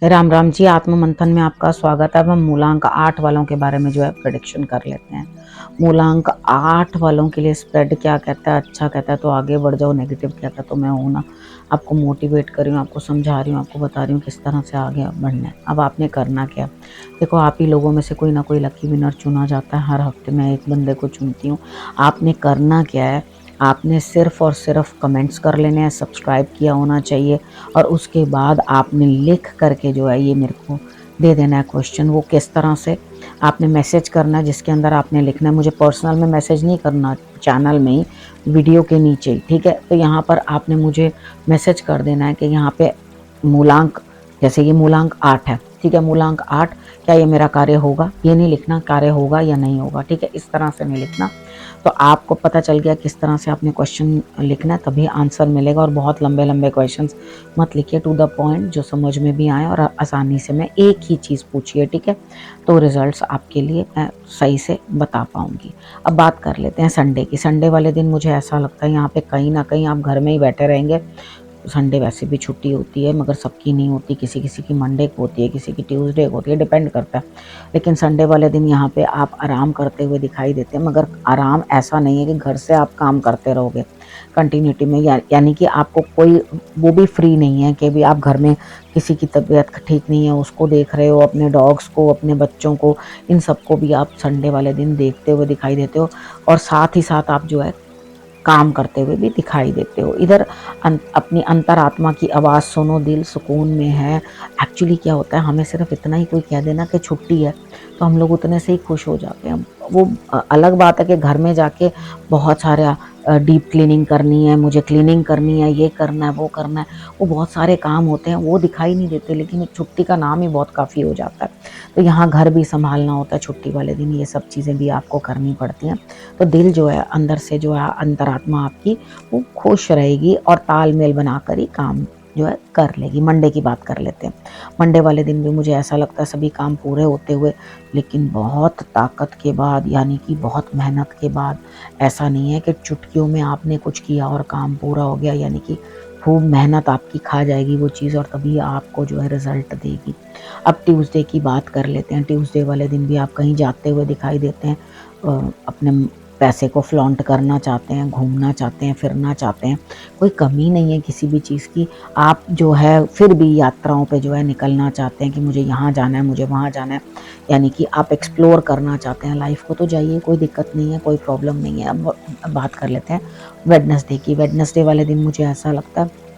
राम राम जी। आत्म मंथन में आपका स्वागत है। अब हम मूलांक 8 वालों के बारे में जो है प्रेडिक्शन कर लेते हैं। मूलांक 8 वालों के लिए स्प्रेड क्या कहता है, अच्छा कहता है तो आगे बढ़ जाओ, नेगेटिव कहता है तो मैं हूं ना, आपको मोटिवेट कर रही हूँ, आपको समझा रही हूँ, आपको बता रही हूँ किस तरह से आगे बढ़ना है। अब आपने करना क्या, देखो आप ही लोगों में से कोई ना कोई लकी विनर चुना जाता है। हर हफ्ते मैं एक बंदे को चुनती हूँ। आपने करना क्या है, आपने सिर्फ और सिर्फ कमेंट्स कर लेने हैं, सब्सक्राइब किया होना चाहिए और उसके बाद आपने लिख करके जो है ये मेरे को दे देना है क्वेश्चन। वो किस तरह से, आपने मैसेज करना है जिसके अंदर आपने लिखना है, मुझे पर्सनल में मैसेज नहीं करना, चैनल में ही वीडियो के नीचे ही, ठीक है। तो यहाँ पर आपने मुझे मैसेज कर देना है कि यहाँ पे मूलांक, जैसे ये मूलांक 8 है, ठीक है, मूलांक 8 क्या ये मेरा कार्य होगा, ये नहीं लिखना कार्य होगा या नहीं होगा, ठीक है, इस तरह से नहीं लिखना। तो आपको पता चल गया किस तरह से आपने क्वेश्चन लिखना है, तभी आंसर मिलेगा। और बहुत लंबे लंबे क्वेश्चंस मत लिखिए, टू द पॉइंट, जो समझ में भी आए और आसानी से मैं एक ही चीज़ पूछिए, ठीक है। तो रिजल्ट्स आपके लिए मैं सही से बता पाऊंगी। अब बात कर लेते हैं संडे की। संडे वाले दिन मुझे ऐसा लगता है यहाँ पे कहीं ना कहीं आप घर में ही बैठे रहेंगे। संडे वैसे भी छुट्टी होती है, मगर सबकी नहीं होती, किसी किसी की मंडे को होती है, किसी की ट्यूसडे को होती है, डिपेंड करता है। लेकिन संडे वाले दिन यहाँ पे आप आराम करते हुए दिखाई देते हैं, मगर आराम ऐसा नहीं है कि घर से आप काम करते रहोगे कंटिन्यूटी में, यानी कि आपको कोई वो भी फ्री नहीं है कि भी आप घर में किसी की तबीयत ठीक नहीं है उसको देख रहे हो, अपने डॉग्स को, अपने बच्चों को, इन सबको भी आप संडे वाले दिन देखते हुए दिखाई देते हो। और साथ ही साथ आप जो है काम करते हुए भी दिखाई देते हो। इधर अपनी अंतरात्मा की आवाज़ सुनो, दिल सुकून में है। एक्चुअली क्या होता है, हमें सिर्फ इतना ही कोई कह देना कि छुट्टी है तो हम लोग उतने से ही खुश हो जाते हैं। वो अलग बात है कि घर में जाके बहुत सारे डीप क्लीनिंग करनी है, मुझे क्लीनिंग करनी है, ये करना है, वो करना है, वो बहुत सारे काम होते हैं, वो दिखाई नहीं देते, लेकिन एक छुट्टी का नाम ही बहुत काफ़ी हो जाता है। तो यहाँ घर भी संभालना होता है छुट्टी वाले दिन, ये सब चीज़ें भी आपको करनी पड़ती हैं। तो दिल जो है अंदर से, जो है अंतरात्मा आपकी, वो खुश रहेगी और तालमेल बनाकर ही काम जो है कर लेगी। मंडे की बात कर लेते हैं। मंडे वाले दिन भी मुझे ऐसा लगता है सभी काम पूरे होते हुए, लेकिन बहुत ताकत के बाद, यानी कि बहुत मेहनत के बाद। ऐसा नहीं है कि चुटकियों में आपने कुछ किया और काम पूरा हो गया, यानी कि खूब मेहनत आपकी खा जाएगी वो चीज़ और तभी आपको जो है रिजल्ट देगी। अब ट्यूसडे की बात कर लेते हैं। ट्यूसडे वाले दिन भी आप कहीं जाते हुए दिखाई देते हैं, अपने पैसे को फ्लॉन्ट करना चाहते हैं, घूमना चाहते हैं, फिरना चाहते हैं, कोई कमी नहीं है किसी भी चीज़ की। आप जो है फिर भी यात्राओं पे जो है निकलना चाहते हैं कि मुझे यहाँ जाना है, मुझे वहाँ जाना है, यानी कि आप एक्सप्लोर करना चाहते हैं लाइफ को, तो जाइए, कोई दिक्कत नहीं है, कोई प्रॉब्लम नहीं है। अब बात कर लेते हैं वेडनेसडे की। वेडनेसडे वाले दिन मुझे ऐसा लगता है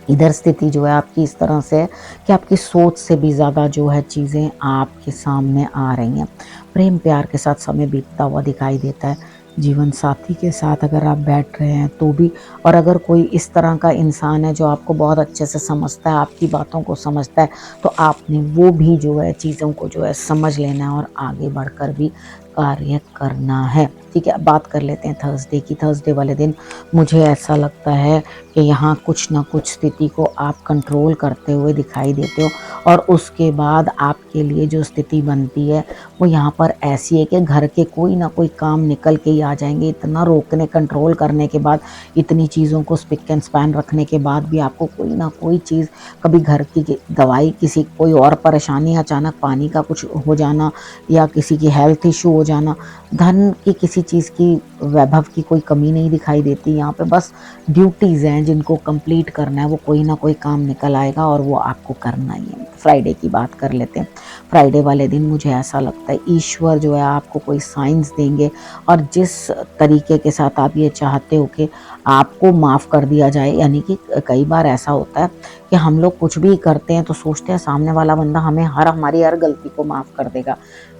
इधर स्थिति जो है आपकी इस तरह से है कि आपकी सोच से भी ज़्यादा जो है चीज़ें आपके सामने आ रही हैं। प्रेम प्यार के साथ समय बीतता हुआ दिखाई देता है। जीवन साथी के साथ अगर आप बैठ रहे हैं तो भी, और अगर कोई इस तरह का इंसान है जो आपको बहुत अच्छे से समझता है, आपकी बातों को समझता है, तो आपने वो भी जो है चीज़ों को जो है समझ लेना है और आगे बढ़कर भी कार्य करना है, ठीक है। अब बात कर लेते हैं थर्सडे की। थर्सडे वाले दिन मुझे ऐसा लगता है कि यहाँ कुछ ना कुछ स्थिति को आप कंट्रोल करते हुए दिखाई देते हो और उसके बाद आपके लिए जो स्थिति बनती है वो यहाँ पर ऐसी है कि घर के कोई ना कोई काम निकल के ही आ जाएंगे। इतना रोकने कंट्रोल करने के बाद, इतनी चीज़ों को स्पिक एंड स्पैन रखने के बाद भी आपको कोई ना कोई चीज़, कभी घर की दवाई, किसी कोई और परेशानी, अचानक पानी का कुछ हो जाना या किसी की हेल्थ इशू हो जाना, धन की किसी चीज़ की, वैभव की कोई कमी नहीं दिखाई देती। यहाँ पे बस ड्यूटीज़ हैं जिनको कंप्लीट करना है, वो कोई ना कोई काम निकल आएगा और वो आपको करना ही है। फ्राइडे की बात कर लेते हैं। फ्राइडे वाले दिन मुझे ऐसा लगता है ईश्वर जो है आपको कोई साइंस देंगे और जिस तरीके के साथ आप ये चाहते हो कि आपको माफ़ कर दिया जाए, यानी कि कई बार ऐसा होता है कि हम लोग कुछ भी करते हैं तो सोचते हैं सामने वाला बंदा हमें हमारी हर गलती को माफ़ कर देगा,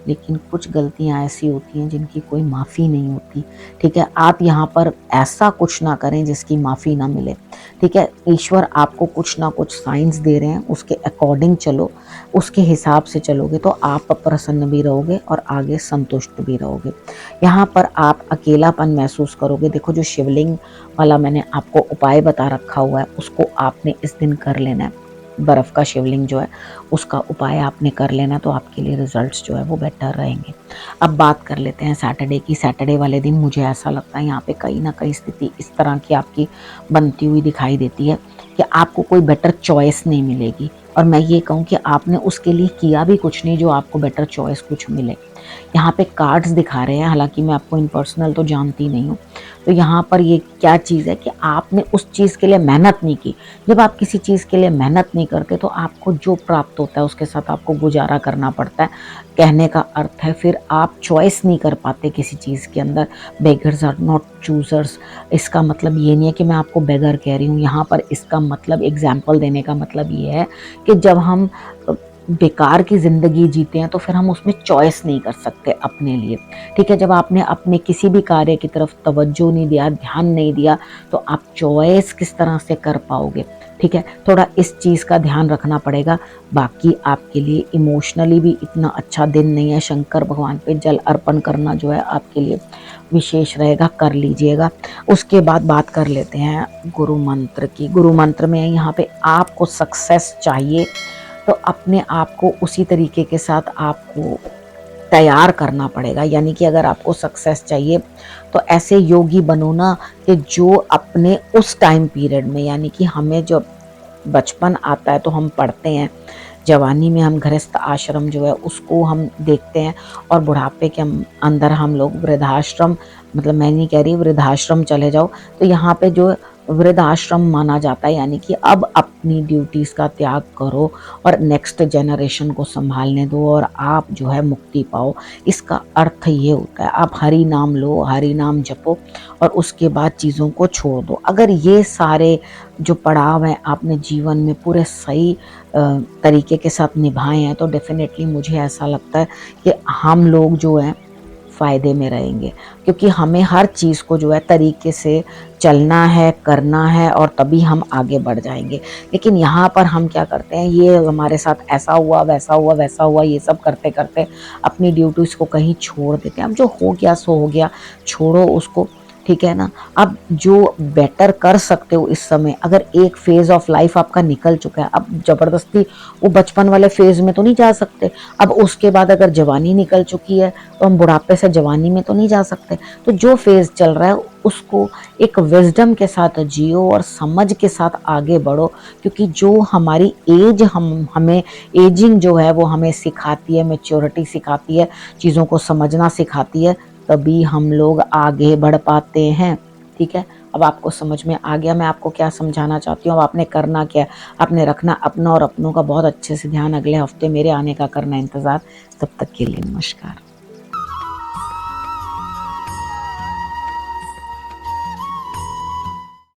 लेकिन कुछ गलतियां ऐसी होती हैं जिनकी कोई माफ़ी नहीं होती, ठीक है। आप यहाँ पर ऐसा कुछ ना करें जिसकी माफ़ी ना मिले, ठीक है। ईश्वर आपको कुछ ना कुछ साइंस दे रहे हैं, उसके अकॉर्डिंग चलो, उसके हिसाब से चलोगे तो आप प्रसन्न भी रहोगे और आगे संतुष्ट भी रहोगे। यहाँ पर आप अकेलापन महसूस करोगे। देखो जो शिवलिंग वाला मैंने आपको उपाय बता रखा हुआ है उसको आपने इस दिन कर लेना है। बर्फ़ का शिवलिंग जो है उसका उपाय आपने कर लेना, तो आपके लिए रिजल्ट्स जो है वो बेटर रहेंगे। अब बात कर लेते हैं सैटरडे की। सैटरडे वाले दिन मुझे ऐसा लगता है यहाँ पे कहीं ना कहीं स्थिति इस तरह की आपकी बनती हुई दिखाई देती है कि आपको कोई बेटर चॉइस नहीं मिलेगी। और मैं ये कहूँ कि आपने उसके लिए किया भी कुछ नहीं जो आपको बेटर चॉइस कुछ मिले। यहाँ पे कार्ड्स दिखा रहे हैं, हालांकि मैं आपको इन पर्सनल तो जानती नहीं हूँ। तो यहाँ पर ये क्या चीज़ है कि आपने उस चीज़ के लिए मेहनत नहीं की। जब आप किसी चीज़ के लिए मेहनत नहीं करते तो आपको जो प्राप्त होता है उसके साथ आपको गुजारा करना पड़ता है। कहने का अर्थ है फिर आप चॉइस नहीं कर पाते किसी चीज़ के अंदर। Beggars are not choosers. इसका मतलब ये नहीं है कि मैं आपको बेगर कह रही हूँ, यहाँ पर इसका मतलब एग्जाम्पल देने का मतलब ये है कि जब हम बेकार की ज़िंदगी जीते हैं तो फिर हम उसमें चॉइस नहीं कर सकते अपने लिए। ठीक है, जब आपने अपने किसी भी कार्य की तरफ तवज्जो नहीं दिया, ध्यान नहीं दिया, तो आप चॉइस किस तरह से कर पाओगे। ठीक है, थोड़ा इस चीज़ का ध्यान रखना पड़ेगा। बाकी आपके लिए इमोशनली भी इतना अच्छा दिन नहीं है। शंकर भगवान पे जल अर्पण करना जो है आपके लिए विशेष रहेगा, कर लीजिएगा। उसके बाद बात कर लेते हैं गुरु मंत्र की। गुरु मंत्र में यहाँ पे आपको सक्सेस चाहिए तो अपने आप को उसी तरीके के साथ आपको तैयार करना पड़ेगा। यानी कि अगर आपको सक्सेस चाहिए तो ऐसे योगी बनो ना कि जो अपने उस टाइम पीरियड में, यानी कि हमें जो बचपन आता है तो हम पढ़ते हैं, जवानी में हम गृहस्थ आश्रम जो है उसको हम देखते हैं, और बुढ़ापे के अंदर हम लोग वृद्धाश्रम, मतलब मैं नहीं कह रही वृद्धाश्रम चले जाओ, तो यहाँ पे जो वृद्धाश्रम माना जाता है। यानी कि अब अपनी ड्यूटीज़ का त्याग करो और नेक्स्ट जनरेशन को संभालने दो और आप जो है मुक्ति पाओ। इसका अर्थ ये होता है आप हरि नाम लो, हरि नाम जपो और उसके बाद चीज़ों को छोड़ दो। अगर ये सारे जो पड़ाव हैं आपने जीवन में पूरे सही तरीके के साथ निभाए हैं तो डेफिनेटली मुझे ऐसा लगता है कि हम लोग जो हैं फ़ायदे में रहेंगे, क्योंकि हमें हर चीज़ को जो है तरीके से चलना है, करना है, और तभी हम आगे बढ़ जाएंगे। लेकिन यहाँ पर हम क्या करते हैं, ये हमारे साथ ऐसा हुआ, वैसा हुआ, वैसा हुआ, ये सब करते करते अपनी ड्यूटीज़ को कहीं छोड़ देते हैं। अब जो हो गया सो हो गया, छोड़ो उसको। ठीक है ना। अब जो बेटर कर सकते हो इस समय, अगर एक फेज ऑफ लाइफ आपका निकल चुका है, अब जबरदस्ती वो बचपन वाले फेज में तो नहीं जा सकते। अब उसके बाद अगर जवानी निकल चुकी है तो हम बुढ़ापे से जवानी में तो नहीं जा सकते। तो जो फेज चल रहा है उसको एक विजडम के साथ जियो और समझ के साथ आगे बढ़ो, क्योंकि जो हमारी एज हमें एजिंग जो है वो हमें सिखाती है, मैच्योरिटी सिखाती है, चीज़ों को समझना सिखाती है, तभी हम लोग आगे बढ़ पाते हैं। ठीक है, अब आपको समझ में आ गया मैं आपको क्या समझाना चाहती हूँ। अब आपने करना क्या है, आपने रखना अपना और अपनों का बहुत अच्छे से ध्यान। अगले हफ्ते मेरे आने का करना इंतज़ार। तब तक के लिए नमस्कार।